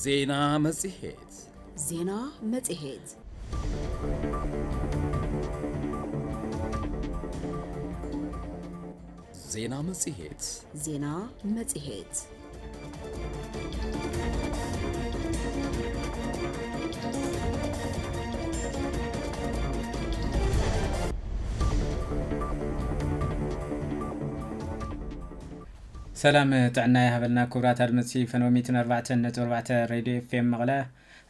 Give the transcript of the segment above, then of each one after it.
ዜና መጽሔት سلام تعنا هبلنا كبرات المسي فنوميتنا 4.4 راديو FM مغلا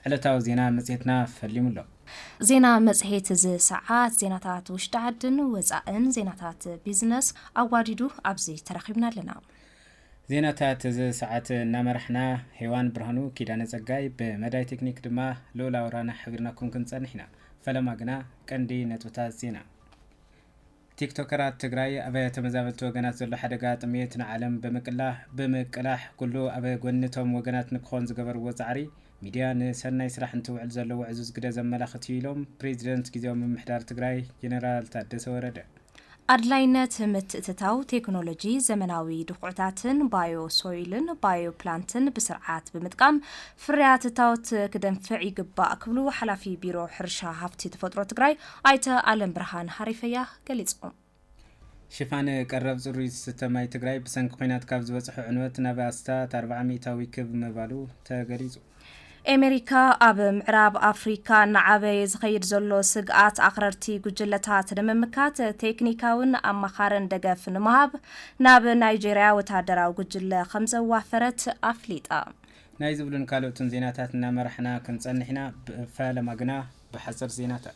علتاو زينا مصيتنا فليملو زينا مصحيت ز ساعات زيناتات وشتعدن وزائن زيناتات بيزنس اواديدو ابزي ترخيبنا لنا زيناتات ز ساعات نامرحنا هيوان برهانو كيدان زغاي بمداي تكنيك دما لولا ورانا حبرناكم كنصنحنا فلما غنا قندي نتوتا زينا تيكتوكرات تግራይ أبي تمزابلت وجنات زلوا حدقات ميتنا عالم بمقلاح كله أبي جنتهم وجنات نكون زجبر وزعري ميديان سنة يسرح نتوعد زلوا عزوز قد زملا ختيلهم بريزيدنت كيزيوم من محدار تግራይ جنرال تادس ورده أدلاينت متتتاو تكنولوجي زمناوي دقعتاتن بايو سويلن بايو بلانتن بسرعات بمتقام فريات تاوت كدن فعي قبا أكبلو حلافي بيرو حرشا هافتي تفضرو تقراي آيتا آلم برهان حريفيا قليزقوم شفان قرب زروي ستماي تقراي بسنك قينات كابز وصحو عنوات نباستا 400 ويكب مبالو تقريزو أمريكا أب معراب أفريقيا نعبي زخير زلو سقات أخررتي قجلتات نممكات تكنيكاون أما خارن دقف نمهاب ناب نيجيريا وتعدرا وقجل 5 وافرت أفليتا نايزبلون كالو تنزيناتاتنا مرحنا كنصنحنا فالماغنا بحصر زيناتات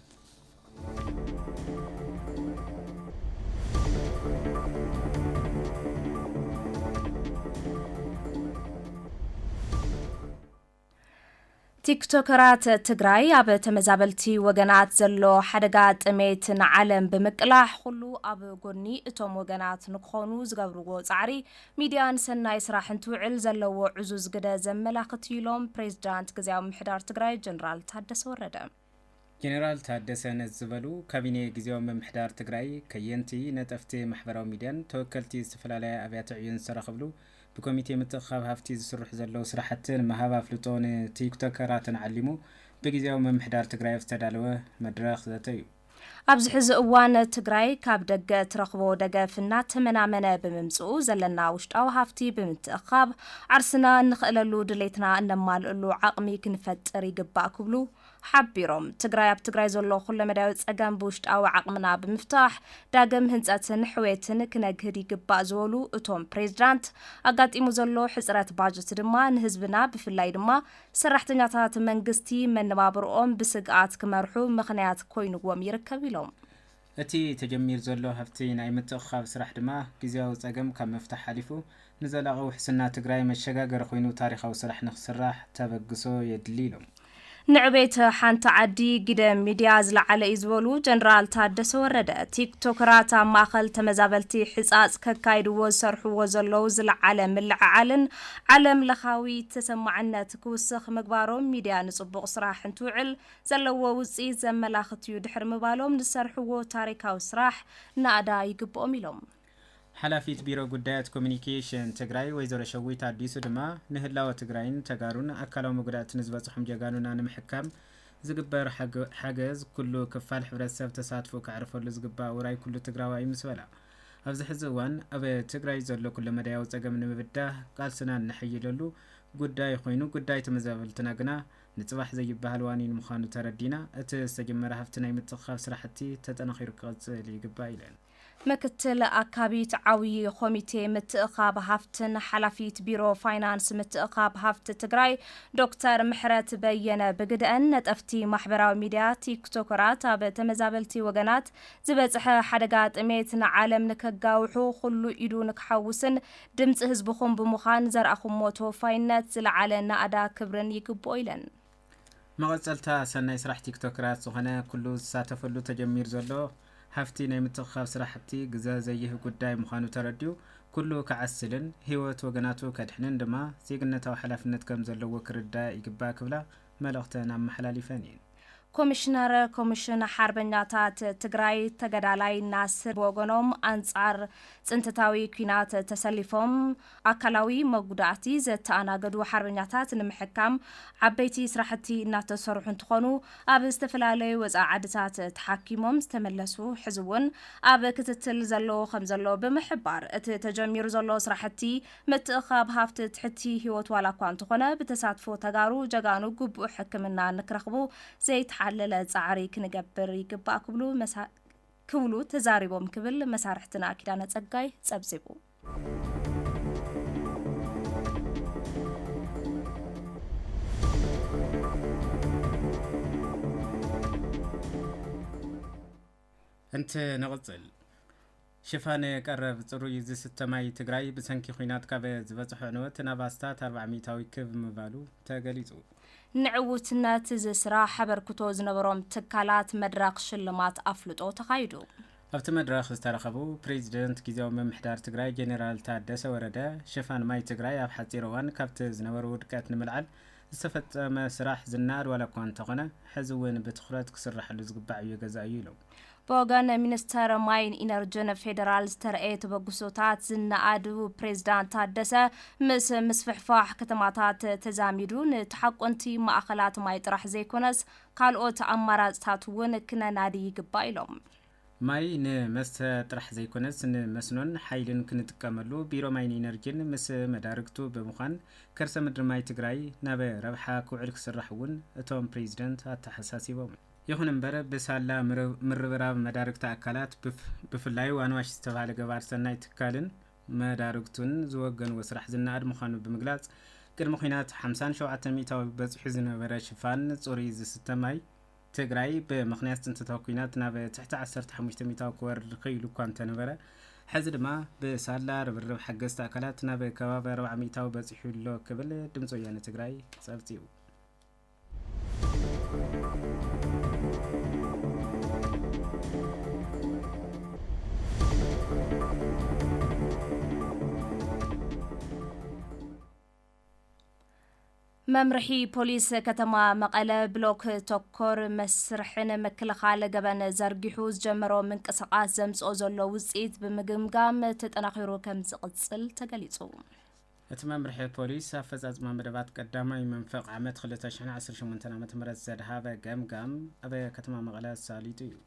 تيكتوكرات تግራይ ኣብ ተመዛበልቲ ወገናት ዘሎ ሓደጋ ጥሜት ንዓለም ብምቅላሕ ኩሉ ኣብ ጎኒ እቶም ወገናት ንክኾኑ ዝገብርዎ ጻዕሪ ሚድያን ሰናይ ስራሕ እንትውዕል ዘለዎ ዕዙዝ ግደ ዘመላኽት ኢሎም ፕሬዝዳንት ግዚያዊ ምሕዳር ትግራይ ጀነራል ታደሰ ወረደ ጀነራል ታደሰ ነዝበሉ ካቢኔ ግዚያዊ ምሕዳር ትግራይ ከየንቲ ነጠፍቲ ማሕበራዊ ሚድያን ተወከልቲ ዝተፈላለዩ ኣብያተ ዕዩን ዝረኸብሉ بكوميتي متخاب هافتي زسرح زلو سرحتن مهابا فلوتون تيكتوكراتن علمو بجزاو ممحدار تقراي افتدالوه مدرخ ذاتيو أبز حز أوان تقراي كاب دقة ترخبو دقة فينا تمنامنا بممسو زلنا وشت أو هافتي بمتخاب عرسنا نخللو دليتنا نمال اللو عقمي كنفت ريقبا كبلو حبيروم تقراي اب تقراي زلو خلا مداوت أقام بوشت أو عقمنا بمفتاح داقم هنزاتن حويتن كناقهري قبا زولو اتوم بريزدانت أقات إمو زلو حسرات باجت دما نهزبنا بفلاي دما سرحتنياتات منقستي من نبابرقوم بسقات كمرحو مخنيات كوينو وميركب لهم أتي تجمير زلو هفتي ناي متأخاب سرح دما كيزيو تقام كم مفتح حليفو نزلغو حسنا تقراي مشاقاقر خوينو تاريخو سرح نخسراح تابقسو يدليلهم نعبيت حانت عدي قدام ميدياز لعلى إزولو جنرال تادس ورده تيكتوكرات ماخل تمزابلتي حساس كايدو وسرحو وزلوز العالم العالن علم لخاوي تسمعنا تكوسخ مقبارهم ميديا نصبق صراح انتوعل زلو وزي زملاختيو دحر مبالوم نسرحو تاريكاو صراح نادا يقبو ميلوم حلافيت بيرو قدايات كومينيكيشن تقراي ويزور شويت عديسو دما نهلاو تقراين تقارون أكالو مقدات نزبة صحم جاقانونا نمحكام زقبار حاجز كله كفال حبرات ساب تساتفو كعرفو لزقبا وراي كله تقراوي مسولا أفز حزوان أبا تقراي زولو كل مدايا وتقام نمبداه قال سنان نحيي لولو قداي خوينو قداي تمزابل تناقنا نتصبح زي بهالواني المخانو تردينا اتستجمر هفتنا متخاف سراحتي تتنخير قاز لي قبايلين مكتل أكابيت عوي خوميتي متأخاب هافتن حلافيت بيرو فاينانس متأخاب هافت تقراي دكتور محرت بيّن بقدأن نتأفتي محبراو ميديا تيكتوكرات بتمزابلتي وغنات زبزح حدقات اميتنا عالم نكقاوحو خلو إيدو نكحاوسن دمت هزبخم بمخان زرأخم موتو فاينات زلعالنا أدا كبرن يقبو إيلن مغزلتا سنة يسرح تيكتوكرات سوخنا كلو ساتفلو تجمير زلو هفتي ناي متخاف سراحتي غزا زيه قداي مخانو ترديو كله كعسلن هيوت وغناتو كدحنن دما سيغنتاو حلافنت كم زلو كردا يقبا كبلا ملختنا محلالي فانين ኮሚሽን ሓርበኛታት ትግራይ ተገዳላይ ናስር ወገኖም አንጻር ጽንተታዊ ኩናት ተሰሊፎም አካላዊ መጉዳእቲ ዘተኣናገዱ ሓርበኛታት ንምሕካም ዓበይቲ ስራሕቲ እናተሰርሑ እንትኾኑ ኣብ ዝተፈላለዩ ወፃኢ ዓድታት ተሓኪሞም ዝተመለሱ ሕዝውን ኣብ ክትትል ዘለዎ ከም ዘሎ ብምሕባር እቲ ተጀሚሩ ዘሎ ስራሕቲ ምትእኻብ ሃብቲ ትሕቲ ህይወት ዋላ እኳ እንተኾነ ብተሳትፎ ተጋሩ ጀጋኑ ግቡእ ሕክምና ንክረኽቡ ዘይተሓለለ ጻዕሪ ክንገብር ይግባእ ክብሉ ተዛሪቦም ክብል መሳርሕትና ኪዳነ ጸጋይ ጸብጺቡ انت نغزل ሽፋን ቀረብ ጽሩይ ዝስተማይ ትግራይ ብሰንኪ ኹናት ካብ ዝበጽሑ ዕንወት ናባስታት 400ታዊ ክብ ምባሉ ተገሊጹ ንዕውትነት ዝስራሕ ሓበርክቶ ዝነበሮም ትካላት መድረኽ ሽልማት አፍልጦ ተኻይዱ ኣብቲ መድረኽ ዝተረኸቡ ፕሬዚደንት ጊዜያዊ ምምሕዳር ትግራይ ጀነራል ታደሰ ወረደ ሽፋን ማይ ትግራይ ኣብ ሓጺር እዋን ካብቲ ዝነበሩ ውድቀት ንምልዓል ዝተፈጸመ ስራሕ ዝናድ ዋላ እኳ እንተኾነ ሕዚ እውን ብትኹረት ክስራሕሉ ዝግባእ እዩ ገዛእዩ ኢሎም بوغان ሚኒስተር ማይን ኢነርጂን ፌደራል ዝተረአየ ተበግሶታት ዝናኣዱ ፕሬዝዳንት ታደሰ ምስ ምስፍሕፋሕ ከተማታት ተዛሚዱ ንተሓቆንቲ ማእኸላት ማይ ጥራሕ ዘይኮነስ ካልኦት ኣማራጽታት እውን ክነናዲ ይግባእ ኢሎም ማይ ንመስተ ጥራሕ ዘይኮነስ ንመስኖን ሓይልን ክንጥቀመሉ ቢሮ ማይን ኢነርጂን ምስ መዳርግቱ ብምዃን ከርሰ ምድሪ ማይ ትግራይ ናብ ረብሓ ክውዕል ክስራሕ እውን እቶም ፕሬዝዳንት ኣተሓሳሲቦም ይኹን እምበር በሳላ ምርብራብ መዳርግታ አካላት ብፍላይ ዋንዋሽ ዝተባለ ገባር ሰናይ ትካልን መዳርግቱን ዝወገን ወስራሕ ዝናድ ምዃኑ ብምግላጽ ቅድሚ ኹናት 57 ሚእታዊ በጽሑ ዝነበረ ሽፋን ጽሩይ ዝስተማይ ትግራይ ብምኽንያት ጽንተታዊ ኹናት ናብ ትሕቲ 15 ሚእታዊ ክወርድ ኸይሉ እኳ እንተነበረ ሕዚ ድማ በሳላ ርብርብ ሓገዝቲ አካላት ናብ ከባቢ 40 ሚእታዊ በጽሑሎ ክብል ድምፂ ወያነ ትግራይ ጸብጺቡ መምርሒ ፖሊስ ከተማ መቐለ ብሎክ ተኮር መስርሕን መክልኻል ገበን ዘርጊሑ ዝጀመሮ ምንቅስቓስ ዘምጽኦ ዘሎ ውጽኢት ብምግምጋም ተጠናኺሩ ከም ዝቕጽል ተገሊጹ እቲ መምርሒ ፖሊስ ኣፈጻጽማ መደባት ቀዳማይ መንፈቅ ዓመት 2018 ዓ.ም ዘድሃበ ገምጋም ኣብ ከተማ መቐለ ሳሊጡ እዩ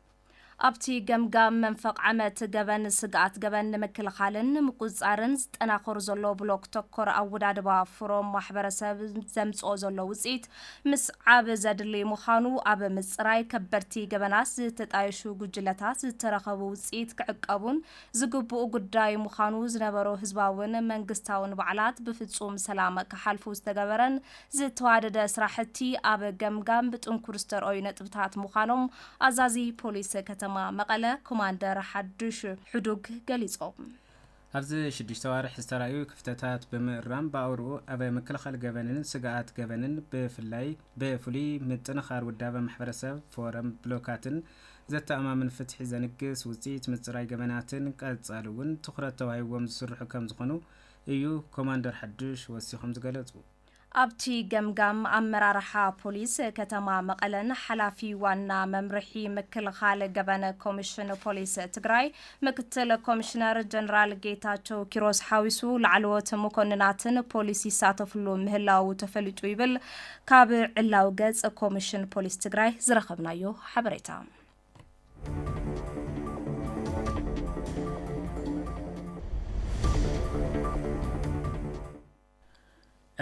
ኣብቲ ገምጋም መንፈቅ ዓመት ገበን ስጋት ገበን ንምክልኻልን ምቁጻርን ዝጠናኸሩ ዘሎ ብሎክ ተኮር ኣወዳድባ ፍሮም ማሕበረሰብ ዘምጽኦ ዘሎ ውጽኢት ምስ ዓብ ዘድሊ ምዃኑ ኣብ ምጽራይ ከበርቲ ገበናስ ዝተጣየሹ ጉጅለታት ዝተረኸቡ ውጽኢት ክዕቀቡን ዝግብኡ ጉዳይ ምዃኑ ዝነበሩ ህዝባውን መንግስታውን በዓላት ብፍጹም ሰላም ክሓልፉ ዝተገበረን ዝተዋደደ ስራሕቲ ኣብ ገምጋም ብጥንኩር ዝተርኣዩ ነጥብታት ምዃኖም ኣዛዚ ፖሊስ ከተማ መቐለ ኮማንደር ሓዱሽ ሕዱግ ገሊጾም ኣብዚ 6 ወርሕ ዝተራእዩ ክፍተታት ብምእራም ባውሩ ኣብ ምክልኻል ገበንን ስጋኣት ገበንን ብፍሉይ ምጥንኻር ውዳበ ማሕበረሰብ ፎረም ብሎካትን ዘተኣማምን ፍትሒ ዘንግስ ውጽኢት ምጽራይ ገበናትን ቀጻሉውን ትኹረት ተዋሂቦም ዝስርሑ ከም ዝኾኑ እዩ ኮማንደር ሓዱሽ ወሲኾም ዝገለጹ ኣብቲ ገምጋም ኣመራርሓ ፖሊስ ከተማ መቐለን ሓላፊ ዋና መምርሒ ምክልኻል ገበነ ኮሚሽን ፖሊስ ትግራይ ምክትል ኮሚሽነር ጀነራል ጌታቸው ኪሮስ ሓዊሱ ላዕለዎት መኮንናትን ፖሊስ ይሳተፍሉ ምህላው ተፈሊጡ ይብል ካብ ዕላው ገጽ ኮሚሽን ፖሊስ ትግራይ ዝረኸብናዮ ሓበሬታ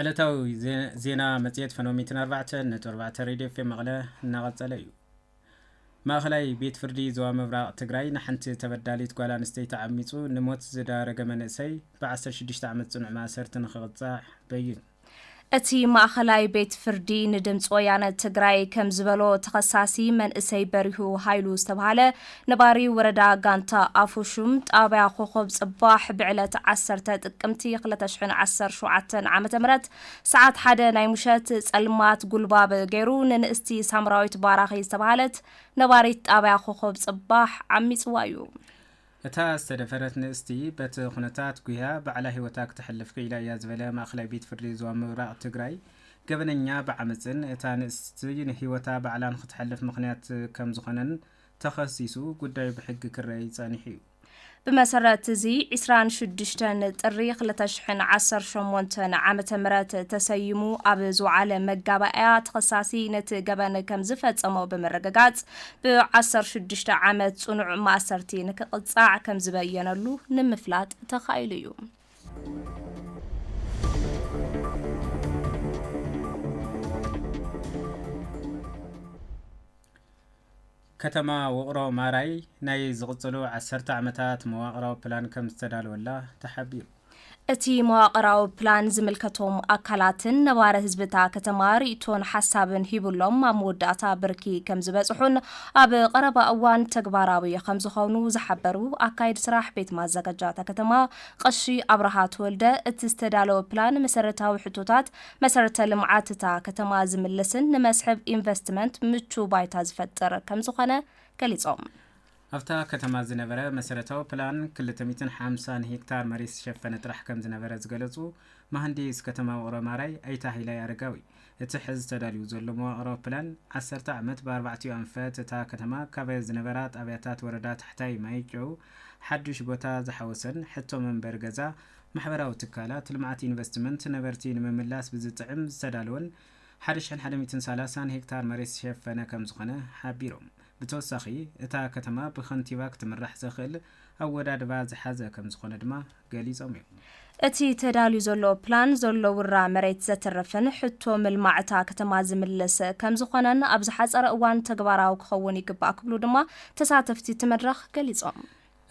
ዕለታዊ ዜና መጽሔት ፈኖሜትን 4.4 ሬድዮ ኤፍኤም መቐለ እናቐጸለ እዩ ማእኸላይ ቤት ፍርዲ ዞባ ምብራቕ ትግራይ ንሓንቲ ተበዳሊት ጓል ኣንስተይቲ ዓሚጹ ንሞት ዝዳረገ መንእሰይ ብ16 ዓመት ጽኑዕ ማእሰርቲ ንኽቕጻዕ በይኑ እቲ ማእኸላይ ቤት ፍርዲ ንድምፂ ወያነ ትግራይ ከም ዝበሎ ተኸሳሲ መንእሰይ በሪሁ ሃይሉ ዝተባሃለ ነባሪ ወረዳ ጋንታ ኣፉሹም ጣብያ ኮኸብ ጽባሕ ብዕለት 10 ጥቅምቲ 2017 ዓ.ም ሰዓት 1 ናይ ሙሸት ጸልማት ጉልባብ ገይሩ ንንእስቲ ሳምራዊት ባራኺ ዝተባሃለት ነባሪት ጣብያ ኮኸብ ጽባሕ ዓሚጽዋ እዩ እታ ዝተደፈረት ንእስቲ በቲ ኩነታት ጉያ ባዕላ ህይወታ ክትሕልፍ ክኢላ እያ ዝበለ ማእኸላይ ቤት ፍርዲ ዞባ ምብራቕ ትግራይ ገበነኛ بعمፅን እታ ንእስቲ ንህይወታ ባዕላን ክትሐልፍ ምክንያት ከም ዝኾነን ተኸሲሱ ጉዳዩ ብሕጊ ክረይ ጸኒሑ እዩ بمسرات زي 26 ጥሪ 2018 ዓመተ ምህረት ተሰይሙ ኣብ ዝውዓለ መጋባእያ ተኸሳሲ ነቲ ገበነ ከም ዝፈጸሞ በመረጋጋጽ ብ16 ዓመት ጽኑዕ ማእሰርቲ ንክቕጻዕ ከም ዝበየነሉ ንምፍላጥ ተኻኢሉ እዩ ከተማ ወቅሮ ማራይ ናይ ዝቕጽሉ 10 ዓመታት መዋቕራዊ ፕላን ከም ዝተዳለወላ ተሓቢሩ እቲ መዋቕራዊ ፕላን ዝምልከቶም ኣካላትን ነባረ ህዝብታ ከተማ ርእቶን ሓሳብን ሂቡሎም ኣብ መወዳእታ ብርኪ ከም ዝበጽሑን ኣብ ቀረባ እዋን ተግባራዊ ከም ዝኾኑ ዝሓበሩ ኣካይድ ስራሕ ቤት ማዘጋጃታ ከተማ ቀሺ ኣብርሃት ወልደ እቲ ዝተዳለወ ፕላን መሰረታዊ ሕቶታት መሰረተ ልምዓትታ ከተማ ዝምልስን ንመስሕብ ኢንቨስትመንት ምቹ ባይታ ዝፈጥር ከም ዝኾነ ገሊጾም ኣብታ ከተማ ዝነበረ መሰረታዊ ፕላን 250 ሄክታር መሬት ዝሸፈነ ጥራሕ ከም ዝነበረ ዝገለጹ መሃንዲስ ከተማ ወቅሮ ማራይ ኣይታ ሃይላይ ኣረጋዊ እቲ ሕዝ ተዳልዩ ዘሎ መዋቕራዊ ፕላን 10 ዓመት ብ4 ኣንፈት እታ ከተማ ካብ ዝነበራ ጣብያታት ወረዳ ታሕታይ ማይጨው ሓድሽ ቦታ ዝሓወሰን ሕቶ መንበር ገዛ ማሕበራዊ ትካላት ልምዓት ኢንቨስትመንት ነበርቲ ንምምላስ ብዝጥዕም ዝተዳለወን 1130 ሄክታር መሬት ዝሸፈነ ከም ዝኾነ ሓቢሮም ብተወሳኺ እታ ከተማ ብኸንቲባ ክትምራሕ ዘኽእል ኣወዳድባ ዝሓዘ ከም ዝኾነ ድማ ገሊጾም እዮም እቲ ተዳልዩ ዘሎ ፕላን ዘሎ ውራ መሬት ዘተረፈን ሕቶ ምልማዕታ ከተማ ዝምልስ ከም ዝኾነን ኣብ ዝሓፀረ እዋን ተግባራዊ ክኸውን ይግባእ ክብሉ ድማ ተሳተፍቲ ትመድረኽ ገሊጾም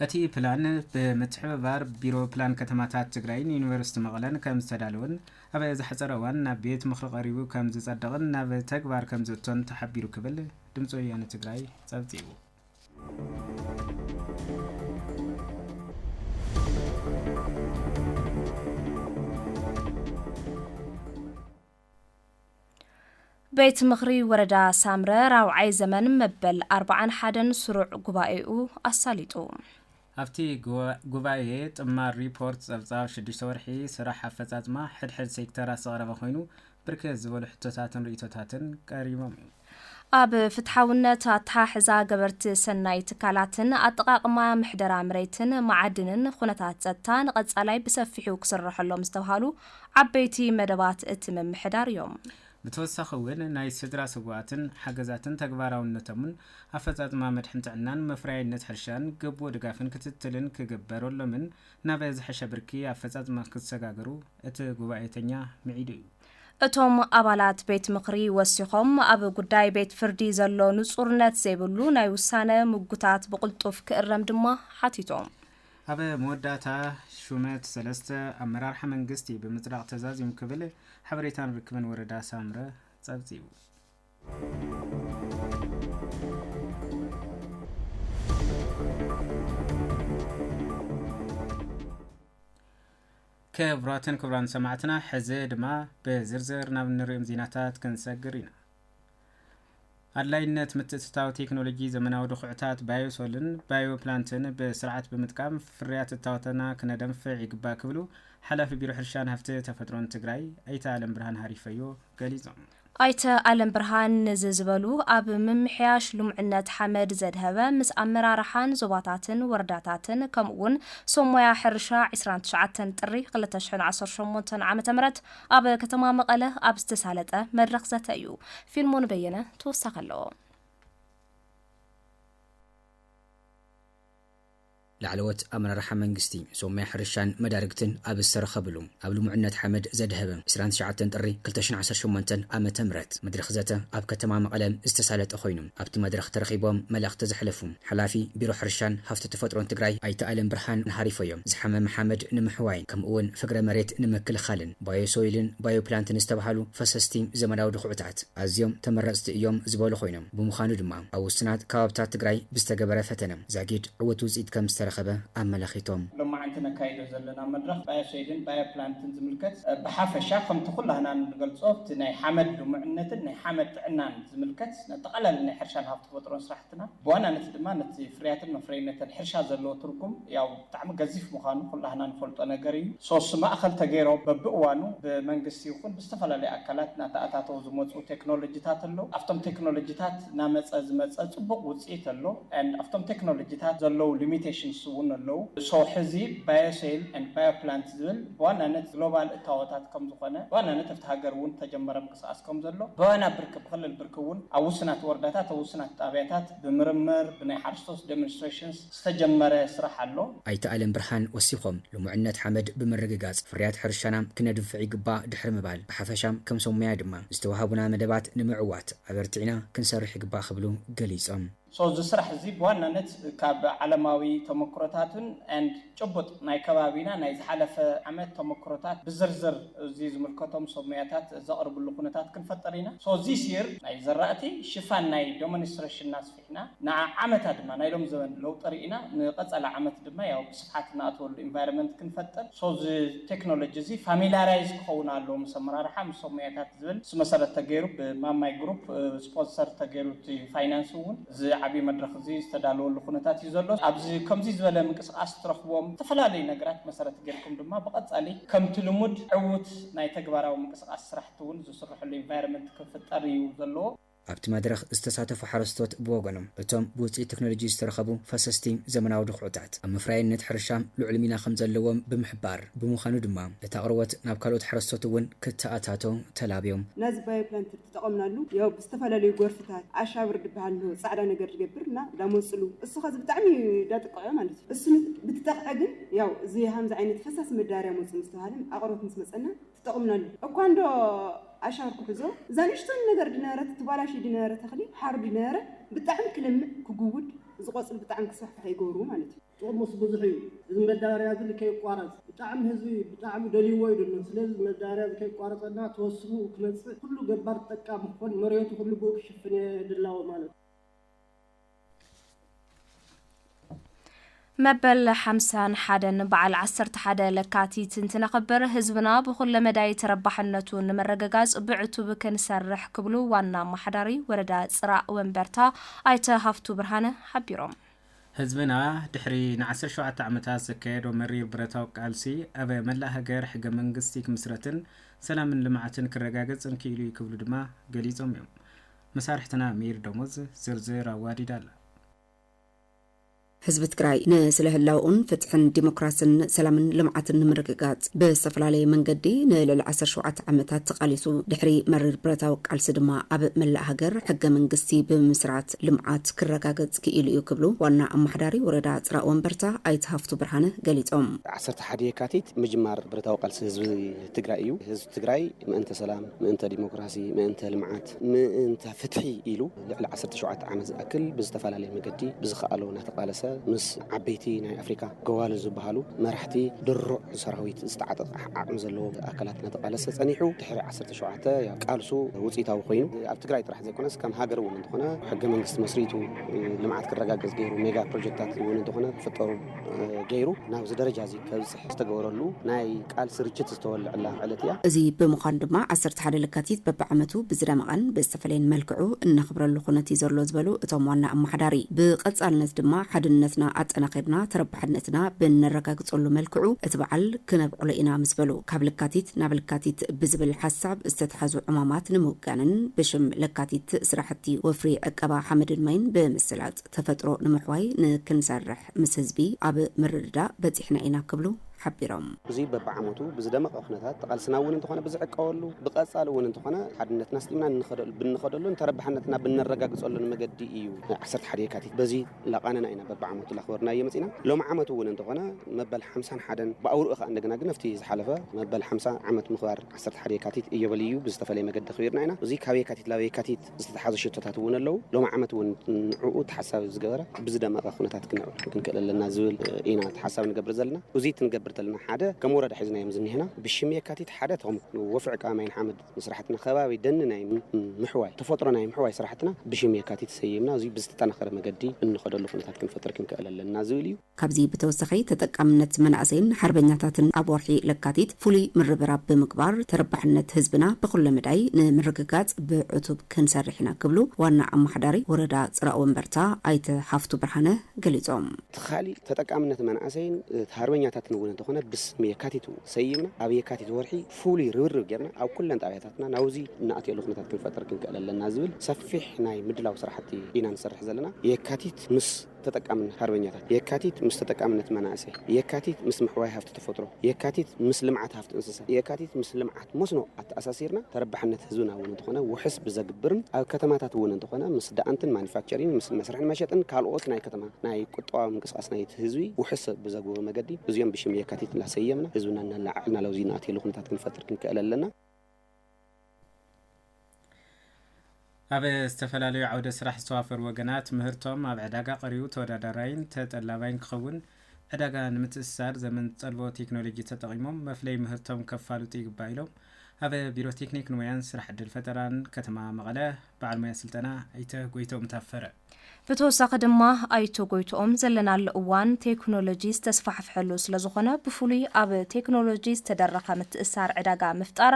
እቲ ፕላን ብምትሕብባር ቢሮ ፕላን ከተማታት ትግራይን ዩኒቨርሲቲ መቐለን ከም ዝተዳለወን ኣብ ዝሓፀረ እዋን ናብ ቤት ምክሪ ቀሪቡ ከም ዝጸደቕን ናብ ተግባር ከም ዝእቶን ተሓቢሩ ክብል ድምፂ ወያነ ትግራይ ጸብጺቡ ቤት ምክሪ ወረዳ ሳምረ ራውዓይ ዘመን መበል 41 ስሩዕ ጉባኤኡ ኣሳሊጡ ኣብቲ ጉባኤ ጥማር ሪፖርት ጸብጻብ 6 ወርሒ ስራሕ ኣፈጻጽማ ሕድሕድ ሴክተራት ዝቐረበ ኮይኑ ብርክት ዝበሉ ሕቶታትን ርእቶታትን ቀሪቦም እዩ ኣብ ፍትሓውነት ኣተሓሕዛ ገበርቲ ሰናይ ትካላትን ኣጠቃቅማ ምሕደራ መሬትን ማዕድንን ኩነታት ጸጥታን ቀጻላይ ብሰፊሑ ክስርሐሎም ዝተባሃሉ ዓበይቲ መደባት እቲ ምምሕዳር እዮም ብተወሳኺ እውን ናይ ስድራ ስጉኣትን ሓገዛትን ተግባራውነቶምን ኣፈጻጽማ መድሕን ጥዕናን መፍረያይነት ሕርሻን ግቡእ ድጋፍን ክትትልን ክግበረሎምን ናብ ዝሐሸ ብርኪ ኣፈጻጽማ ክሰጋገሩ እቲ ጉባኤተኛ ምዒዱ እዩ እቶም ኣባላት ቤት ምክሪ ወሲኾም ኣብ ጉዳይ ቤት ፍርዲ ዘሎ ንጹርነት ዘይብሉ ናይ ውሳነ ምጉታት ብቕልጡፍ ክእረም ድማ ሓቲቶም ኣብ መወዳእታ ሹመት 3 ኣመራርሓ መንግስቲ ብምጽራቕ ተዛዚሙ ክብል ሓበሬታን ርክብን ወረዳ ሳምረ ጸብጺቡ ክቡራን ሰማዕትና ሕዚ ድማ በዝርዝር ናብ ንሪኦም ዜናታት ክንሰግር ኢና ኣድላይነት ምትእትታዊ ቴክኖሎጂ ዘመናዊ ድኹዕታት ባዮሶልን ባዮፕላንትን ብስርዓት ብምጥቃም ፍርያት እታወተና ክነደንፍዕ ይግባእ ክብሉ ሓላፊ ቢሮ ሕርሻን ሃፍቲ ተፈጥሮን ትግራይ ኣይተ ኣለም ብርሃን ሃሪፈዮ ገሊጾም ኣይተ ኣለም ብርሃን ዝዝበሉ ኣብ ምምሕያሽ ልምዕነት ሓመድ ዘድሃበ ምስ ኣመራርሓን ዞባታትን ወረዳታትን ከምኡውን ሶሞያ ሕርሻ 29 ጥሪ 2018 ዓመተ ምህረት ኣብ ከተማ መቐለ ኣብ ዝተሳለጠ መድረኽ ዘተ እዩ ፊልሞን በየነ ተወሳኺ ኣለዎ لعلوت أمرارح منجستي سومي حرشان مداركتن أب السرخبلو أب لمعنات حمد زاد هبم سران شعاتن تري كلتشن 10 شمنتن أما تمرت مدرخ زاته أب كتمام مقلم استسالت أخوينم أبت مدرخ ترخيبهم ملاخ تزحلفهم حلافي بيرو حرشان هفت تفترون تقراي أي تألم برهان نهاري فيهم زحمة محمد نمحواين كم أون فقرة مريت نمكل خالن بايو سويلن بايو بلانتن استبحالو فسستيم زمناو دخوعتات عزيوم تمرست يوم زبالو خوينم بمخانو دمام أو السناد كابتات تقراي بستقبر فتنم زاقيد عوتوز إيد كم خبا أما لخيتهم لمعنتنا كايدو زلنا مدرخ بايوسيدن بايوبلانتن زملكت بحافشا كم تقول هنا نقلصوت ناي حمد لمعنتن ناي حمد عنان زملكت نتقلل ناي حرشان هافت بطرون صراحتنا بوانا نتدما نت فرياتن مفرينتن حرشا زلو تركم ياو طعم غزيف مخانو كل هنا نفلطو نغري صوص ما اخل تغيرو ببقوانو بمنغستي يكون بستفلالي اكلات نتااتاتو زموصو تكنولوجيات لو افتم تكنولوجيات نامص ازمص صبق وصيت لو and افتم تكنولوجيات زلو limitations ون لو سو حزي بايوسيل and بايوبلانت زل بوانا نت جلوبال اتاوتات كم زخونه بوانا نت فتهاجر ون تجمره مقصاص كم زلو بوانا بركب خل البركون اوسنات ورداتات اوسنات طابياتات بمرمر بناي حرستوس demonstrations استجمره سرح له ايت عالم برهان وسيخم لمعنات حمد بمرغغاص فريات حرشنا كندفع يقبا دحر مبال بحفشام كم سميا دما استوهابنا مدبات نمعوات عبرتينا كنسرح يقبا خبلو غليصم So the سرح زي بوانا نت كاب علماوي تمكرتاتن and جبط ناي كبابينا ناي حلف عمل تمكرتات بزرزر زي زملكتهم سمياتات زقرب اللقونتات كنفطرينا so this year ناي زراتي شفان ناي demonstration ناس فينا نا عمت دما ناي لهم زمن لو طريقنا نقص على عمت دما ياو بصفحاتنا اتول environment كنفطر so the technology زي familiarize كونا لهم سمرارحه سمياتات زبل سمسرت تغيرو بماماي جروب سبونسر تغيرو فاينانس ون عبي مدرخ زي استدالو لخونتات يزلو ابزي كمزي زبله منقصاص ترخبوم تفلالي نغرات مسرت غيركم دما بقصالي كم تلمود عوت ناي تغباراو منقصاص سرحتون زسرحو الانفايرمنت كفطريو زلو ኣብቲ መድረኽ ዝተሳተፉ ሓረስቶት ብወገኖም እቶም ብውፅኢት ቴክኖሎጂ ዝተረኸቡ ፈሰስቲ ዘመናዊ ድኹዕታት ኣብ ምፍራይነት ሕርሻ ልዑል ሚና ከም ዘለዎም ብምሕባር ብምዃኑ ድማ እቲ ኣቕርቦት ናብ ካልኦት ሓረስቶት እውን ክትኣታቶ ተላብዮም ናዚ ባዮፕላንት ተጠቒምናሉ ያው ብዝተፈላለዩ ጎርፍታት ኣሻብር ድበሃል ነው ጻዕዳ ነገር ዝገብርና ዳሞጽሉ እሱ ኸዚ ብጣዕሚ ዳጥቃዮ ማለት እዩ እሱ ብትጠቕዐ ግን ያው እዚ ሃምዚ ዓይነት ፈሳስ መዳርያ ሞጽ ምስተባሃልን ኣቕርቦት ምስ መጸና ተጠቒምናሉ እኳ እንዶ አሻርኩ ብዙ ዛንሽቶን ነገር ድናረት ተባላሽ ድናረት ተخلي حرب ድናረ ብጣዕሚ ክለምዕ ክጉውድ ዝቆጽል ብጣዕሚ ክስፋሕ ይገብሩ ማለት እዩ ጥቅሙስ ብዙሕ እዩ እዚ መዳርያ ዝል ከይቋረጽ ብጣዕሚ ህዝቢ ብጣዕሚ ደልይዎ ይድሉ ስለዚ መዳርያ ከይቋረጽና ተወስኑ ክመጽእ ሁሉ ገባር ተጠቃሚ ኮን መሬቱ ሁሉ ቦክሽፍነ ድላው ማለት مبل 51 بعل 11 لكاتيت تنخبر حزبنا بكل مداي تربحنتو نمرغغاص بعتو بكنسرح كبلو وانا محداري وردا صراء ومبرتا ايته هافتو برهانه حبيروم حزبنا دحري نعسر شوعة عمتاز كيد ومرير برتاو قالسي أبا ملا هجر حق منقستيك مسرتن سلام لمعتن كرغاغص انكيلو يكبلو دما غليصوم يوم مسارحتنا مير دموز زرزر وادي دال حزب تግራይ ንስለህላውን ፍትሕን ዲሞክራሲን ሰላምን ልምዓትን ንምርግጋጽ ብዝተፈላለየ መንገዲ ንልዕሊ 17 ዓመታት ተቃሊሱ ድሕሪ መሪር ብረታዊ ቃልሲ ድማ ኣብ መላእ ሃገር ሕገ መንግስቲ ብምስራት ልምዓት ክረጋገጽ ክኢሉ እዩ ክብሉ ዋና ኣማሕዳሪ ወረዳ ጽራእ ወንበርታ ኣይተ ሃፍቱ ብርሃነ ገሊጾም 11 የካቲት ምጅማር ብረታዊ ቃልሲ ህዝቢ ትግራይ እዩ ህዝቢ ትግራይ ምእንተ ሰላም ምእንተ ዲሞክራሲ ምእንተ ልምዓት ምእንተ ፍትሒ ኢሉ ልዕሊ 17 ዓመት ዝኣክል ብዝተፈላለየ መንገዲ ብዝኸኣሎ ናተቃለሰ مس عبيتي ناي افريكا غوال زبحالو مرحتي درع سراويت استعطت عقم زلو اكلاتنا تقالس صنيحو تحري 17 يا قالسو وصيتاو خوينو اب تግራይ ጥራሕ ዘይኮነስ ከም ሃገር እውን እንትኾነ ሕገ መንግስቲ መስሪቱ ልምዓት ክረጋገጽ ገይሩ ሜጋ ፕሮጀክታት እውን እንትኾነ ፍጠሩ ገይሩ ናብ ዝደረጃ እዚ ከብጽሕ ዝተገበረሉ ናይ ቃል ስርጭት ዝተወልዕላ ዕለትያ እዚ ብምዃን ድማ 11 ለካቲት በብዓመቱ ብዝደመቐን ብዝተፈለየን መልክዑ እናኽብረሉ ኩነት ይዘሎ ዝበሉ እቶም ዋና ኣማሕዳሪ ብቐጻልነት ድማ ሓድነትና ኣጠናኺርና ተረባሕነትና ብንረጋግጸሉ መልክዑ እቲ በዓል ክነብዕሎ ኢና ምስ በሉ ካብ ለካቲት ናብ ለካቲት ብዝብል ሓሳብ ዝተተሓዙ ዕማማት ንምውጋንን ብሽም ለካቲት ስራሕቲ ወፍሪ ዕቀባ ሓመድን ማይን ብምስላጥ ተፈጥሮ ንምሕዋይ ንክንሰርሕ ምስ ህዝቢ ኣብ ምርድዳ በፂሕና ኢና ክብሉ حبيرم زي ببعمتو بزدمق أخناتات تقالسنا ون انتخنا بزعقولو بقصال ون انتخنا حدنتنا سلمنا بنخدلو تربحنتنا بنرجع صلنا مجدي إيو عصرت حريكاتي بزي لقانا نينا ببعمتو الأخبارنا يمسينا لو معمتو ون انتخنا مبل 50 حدا بأور أخ عندنا نفتي حلفة مبل 50 عمت مخبر عصرت حريكاتي إيو بليو بزتفلي مجد خيرنا هنا وزي كاويكاتي لاويكاتي استحاز الشتات ون لو معمتو ون عقود حساب زجارة بزدمق أخناتات كنا كل لنا زول إينا حساب نقبر زلنا وزي تنقبر ክንገብር ተለና ሓደ ከም ወረዳ ሒዝና የምዝኒ هنا ብሽም የካቲት ሓደ ተም ወፍዕ ቃማይን ሓመድ መስራሕትና ከባቢ ደንናይ ምሕዋይ ተፈጥሮናይ ምሕዋይ ስራሕትና ብሽም የካቲት ሰይምና እዚ ብዝተጠናኸረ መገዲ እንኸደሉ ኩነታት ክንፈጥር ክንክእል ኣለና ዝብል እዩ ካብዚ ብተወሳኺ ተጠቃምነት መናእሰይን ሓርበኛታትን ኣብ ወርሒ ለካቲት ፍሉይ ምርብራብ ብምግባር ተረባሕነት ህዝብና ብኩሉ መዳይ ንምርግጋጽ ብዕቱብ ክንሰርሕ ኢና ክብሉ ዋና ኣማሕዳሪ ወረዳ ጽራእ ወንበርታ ኣይተ ሓፍቱ ብርሃነ ገሊጾም ተኻሊ ተጠቃምነት መናእሰይን ሓርበኛታትን እውን እንተኾነ ብስም የካቲት ሰይምና ኣብ የካቲት ወርሒ ፍሉይ ርብርብ ጌርና ኣብ ኩለን ጣብያታትና ናውዚ እናኣትየሉ ኩነታት ክንፈጥር ክንክእል ኣለና ዝብል ሰፊሕ ናይ ምድላው ስራሕቲ ኢና ንሰርሕ ዘለና የካቲት ምስ ተጠቃምነት ሓርበኛታት የካቲት ምስ ተጠቃምነት መናእሰይ የካቲት ምስ ምሕዋይ ሃፍቲ ተፈጥሮ የካቲት ምስ ልምዓት ሃፍቲ እንስሳ የካቲት ምስ ልምዓት መስኖ ኣተኣሳሲርና ተረባሕነት ህዝብና እውን እንተኾነ ውሕስ ብዘግብርን ኣብ ከተማታት እውን እንተኾነ ምስ ዳኣንትን ማኒፋክቸሪንግ ምስ መስርሕን መሸጥን ካልኦት ናይ ከተማ ናይ ቁጠባ ምንቅስቃስ ናይ ህዝቢ ውሕስ ብዘግብሩ መገዲ እዚኦም ብሽም የካቲት ላሰየምና ህዝብና እናላዓልና ለውዚ እናኣትየሉ ኩነታት ክንፈጥር ክንክእል ኣለና ኣብ ዝተፈላለዩ ዓውደ ስራሕ ዝተዋፈሩ ወገናት ምህርቶም ኣብ ዕዳጋ ቀሪቡ ተወዳዳራይን ተጠላባይን ክኸውን ዕዳጋ ንምትእስሳር ዘመን ፀልቦ ቴክኖሎጂ ተጠቂሞም መፍለይ ምህርቶም ከፋልጡ ይግባእ ኢሎም ኣብ ቢሮ ቴክኒክን ሞያን ስራሕ ዕድል ፈጠራን ከተማ መቐለ በዓል ሞያ ስልጠና ኣይተ ጎይቶም ታፈረ ብተወሳኺ ድማ ኣይቶ ጎይቶም ዘለናሉ እዋን ቴክኖሎጂ ዝተስፋሕፍሐሉ ስለ ዝኾነ ብፍሉይ ኣብ ቴክኖሎጂ ዝተደረኸ ምትእስሳር ዕዳጋ ምፍጣር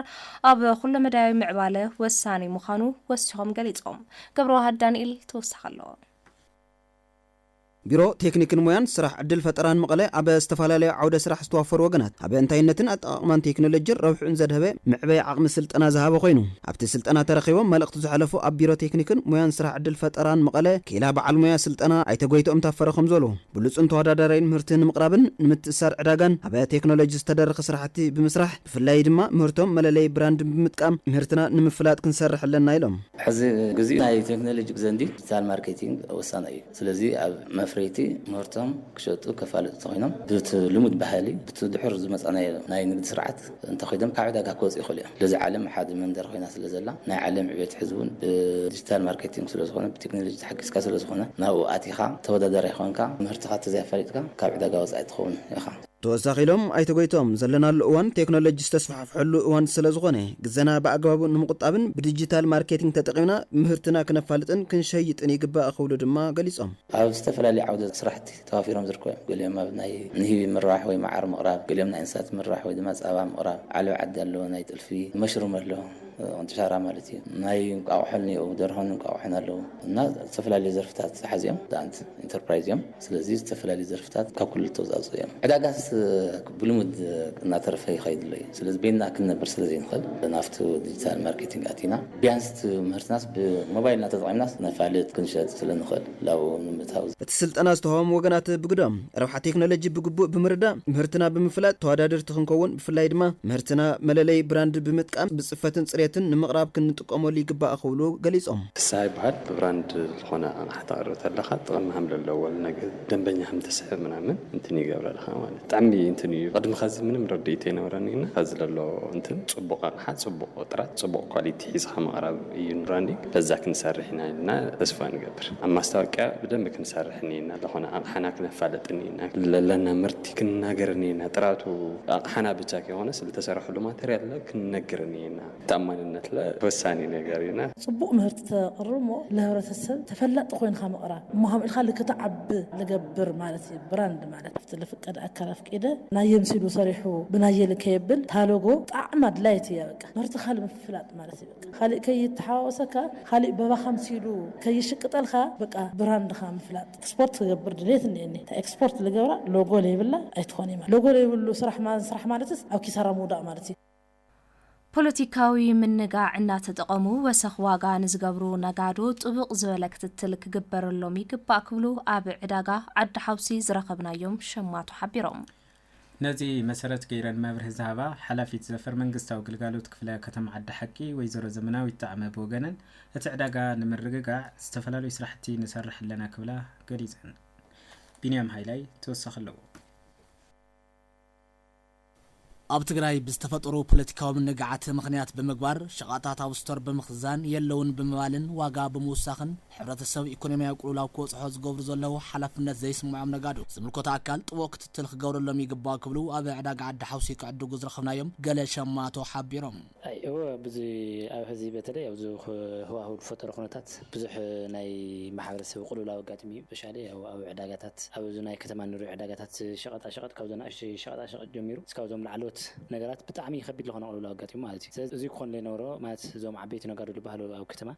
ኣብ ኩሉ መዳይ ምዕባለ ወሳኒ ምዃኑ ወሲኾም ገሊጾም ገብረዋህድ ዳንኤል ተወሳኺ ኣለዎ ቢሮ ቴክኒክን ሞያን ስራሕ ዕድል ፈጠራን መቐለ ኣብ ዝተፈላለዩ ዓውደ ስራሕ ዝተዋፈሩ ወገናት ኣብ እንታይነትን ኣጠቓቕማን ቴክኖሎጂ ረብሑን ዘድህበ ምዕበይ ዓቕሚ ስልጠና ዝሃበ ኮይኑ ኣብቲ ስልጠና ተረኺቦም መልእኽቲ ዝሓለፉ ኣብ ቢሮ ቴክኒክን ሞያን ስራሕ ዕድል ፈጠራን መቐለ ኬላ በዓል ሞያ ስልጠና ኣይተጎይቶም ታፈረ ከም ዘሎ ብሉፅን ተወዳዳራይን ምህርትን ንምቕራብን ንምትእስሳር ዕዳጋን ኣብ ቴክኖሎጂ ዝተደረኸ ስራሕቲ ብምስራሕ ብፍላይ ድማ ምህርቶም መለለይ ብራንድ ብምጥቃም ምህርትና ንምፍላጥ ክንሰርሕ ኣለና ኢሎም ሕዚ ግዜ ናይ ቴክኖሎጂ ግዘንዲ ዲጂታል ማርኬቲንግ ወሳኒ እዩ ስለዚ ኣብ መፍረይቲ ምህርቶም ክሸጡ ከፋልጡ ተኾይኖም ብቲ ልሙድ ባህሊ ብቲ ድሕር ዝመጻናይ ናይ ንግዲ ስርዓት እንተኾይዶም ካብ ዕዳጋ ክወጽኡ ይኽእሉ እዮም ለዚ ዓለም ሓደ መንደር ኮይና ስለ ዘላ ናይ ዓለም ዕብየት ሕዝቡን ብዲጂታል ማርኬቲንግ ስለ ዝኾነ ብቴክኖሎጂ ተሓጊዝካ ስለ ዝኾነ ናብኡ ኣቲኻ ተወዳዳሪ ኮይንካ ምህርትኻ ተዘይፈሊጥካ ካብ ዕዳጋ ወጻኢ ትኸውን ኢኻ ተወሳኺ ኢሎም ኣይተጎይቶም ዘለናሉ እዋን ቴክኖሎጂ ዝተስፋሕፍሐሉ እዋን ስለ ዝኾነ ግዘና ብኣግባቡ ንምቁጣብን ብዲጂታል ማርኬቲንግ ተጠቒምና ምህርትና ክነፋልጥን ክንሸይጥን ይግባእ ክብሉ ድማ ገሊጾም ኣብ ዝተፈላለዩ ዓውደ ስራሕቲ ተዋፊሮም ዝርከቡ ገሊኦም ኣብ ናይ ንህቢ ምርባሕ ወይ ማዓር ምቕራብ ገሊኦም ናይ እንስሳት ምርባሕ ወይ ድማ ጸባ ምቕራብ ዓለብ ዓዲ ኣለዎ ናይ ጥልፊ መሽሩም ኣለዎ እንተሻራ ማለት እዩ ናይ እንቋቑሖን እዩ ደርሆን እንቋቑሖን ኣለዎ እና ዝተፈላለዩ ዘርፍታት ሓዚኦም ዳንት ኢንተርፕራይዝ እዮም ስለዚ ዝተፈላለዩ ዘርፍታት ካብ ኩሉ ተወጻጽኡ እዮም ዕዳጋስ ብልሙድ እናተረፈ ይኸይድ ኣሎ እዩ ስለዚ ቤና ክንነብር ስለዘይ ንኽእል ናፍቲ ዲጂታል ማርኬቲንግ ኣቲና ቢያንስ ምህርትናስ ብሞባይልና ተጠቒምናስ ነፋልጥ ክንሸጥ ስለ ንኽእል ላብኡ ንምእታው እቲ ስልጠና ዝተዋህቦም ወገናት ብግዶም ረብሓ ቴክኖሎጂ ብግቡእ ብምርዳእ ምህርትና ብምፍላጥ ተወዳደርቲ ክንከውን ብፍላይ ድማ ምህርትና መለለይ ብራንድ ብምጥቃም ብፅፈትን ጽሬትን ንምቕራብ ክንጥቀመሉ ይግባእ ክብሉ ገሊጾም ክሳይ በሃል ብብራንድ ዝኾነ ኣቕሓ ተቕርብ ተለኻ ጥቕሚ ሃም ዘለዎ ነገር ደንበኛ ሃም ተስሕብ ምናምን እንትን ይገብረልኻ ማለት ብጣዕሚ እንትን እዩ ቅድሚ ኸዚ ምንም ረድኢት ኣይነበረኒና ኸዚ ዘሎ እንትን ጽቡቕ ኣቕሓ ጽቡቕ ጥራት ጽቡቕ ኳሊቲ ሒዝኻ ምቕራብ እዩ ብራንዲንግ በዛ ክንሰርሕ ኢና ኢልና ተስፋ ንገብር ኣብ ማስታወቂያ ብደንብ ክንሰርሕ ኢና ዝኾነ ኣቕሓና ክነፋልጥ ኢና ለለና ምርቲ ክንናገር ኢና ጥራቱ ኣቕሓና ብቻ ከይኾነ ስለተሰርሐሉ ማተርያል ክንነግር ኢና ተኣማንነት ለወሳኒ ነገር ኢና ጽቡቕ ምህርቲ ተቕርሞ ለህብረተሰብ ተፈላጥ ኮይንካ ምቕራብ እሞሃም ኢልካ ልክተዓቢ ልገብር ማለት እዩ ብራንድ ማለት ኣብቲ ልፍቀድ ኣካል ኣፍቂደ ናይ የምሲሉ ሰሪሑ ብናየ ልከየብል ታሎጎ ጣዕማ ድላይት እያ በቃ ምህርቲ ካል ምፍላጥ ማለት እዩ በቃ ካሊእ ከይተሓዋወሰካ ካሊእ በባኻም ሲሉ ከይሽቅጠልካ በቃ ብራንድኻ ምፍላጥ ኤክስፖርት ክገብር ድሌት እኒአኒ ታ ኤክስፖርት ልገብራ ሎጎ ለይብላ ኣይትኾን ማለት ሎጎ ለይብሉ ስራሕ ማለትስ ኣብ ኪሳራ ምውዳቕ ማለት እዩ ፖለቲካዊ ምንጋዕ እናተጠቐሙ ወሰኽ ዋጋ ንዝገብሩ ነጋዶ ጥቡቕ ዝበለ ክትትል ክግበረሎም ይግባእ ክብሉ ኣብ ዕዳጋ ዓዲ ሓውሲ ዝረኸብናዮም ሸማቱ ሓቢሮም ነዚ መሰረት ገይረን መብርህ ዝሃባ ሓላፊት ዘፈር መንግስታዊ ግልጋሎት ክፍለ ከተማ ዓዲ ሓቂ ወይዘሮ ዘመናዊት ጣዕመ ብወገነን እቲ ዕዳጋ ንምርግጋዕ ዝተፈላለዩ ስራሕቲ ንሰርሕ ኣለና ክብላ ገሊፀን ቢንያም ሃይላይ ተወሳኺ ኣለዎ ኣብ ትግራይ ብዝተፈጠሩ ፖለቲካዊ ምንግዓት ምኽንያት ብምግባር ሸቐጣት ኣብ ስቶር ብምኽዛን የለውን ብምባልን ዋጋ ብምውሳኽን ሕብረተሰብ ኢኮኖሚያዊ ቁልውላው ክበፅሖ ዝገብሩ ዘለዉ ሓላፍነት ዘይስምዖም ነጋዶ ዝምልከቶ ኣካል ጥቡቅ ክትትል ክገብረሎም ይግባእ ክብሉ ኣብ ዕዳጋ ዓዲ ሓውሲ ክዕድጉ ዝረኸብናዮም ገለ ሸማቶ ሓቢሮም ኣይዎ ብዙ ኣብ ሕዚ በተለይ ኣብ ህዋህው ዝፈጠሩ ኩነታት ብዙሕ ናይ ማሕበረሰብ ቁልውላው ኣጋጥሚ በሻለ ኣብ ዕዳጋታት ኣብ ናይ ከተማ ንሪኦ ዕዳጋታት ሸቐጣሸቐጥ ካብዞም ንእሽተይ ሸቐጣሸቐጥ ጀሚሩ እስካብዞም ላዕለዎት ነገራት ብጣዕሚ ከቢድ ዝኾነ ቁልውላው ኣጋጢሙ ማለት እዩ ስለዚ እዚ ክኾን ዘይነበሮ ማለት እዞም ዓበይቲ ነጋዶ ዝበሃሉ ኣብ ከተማ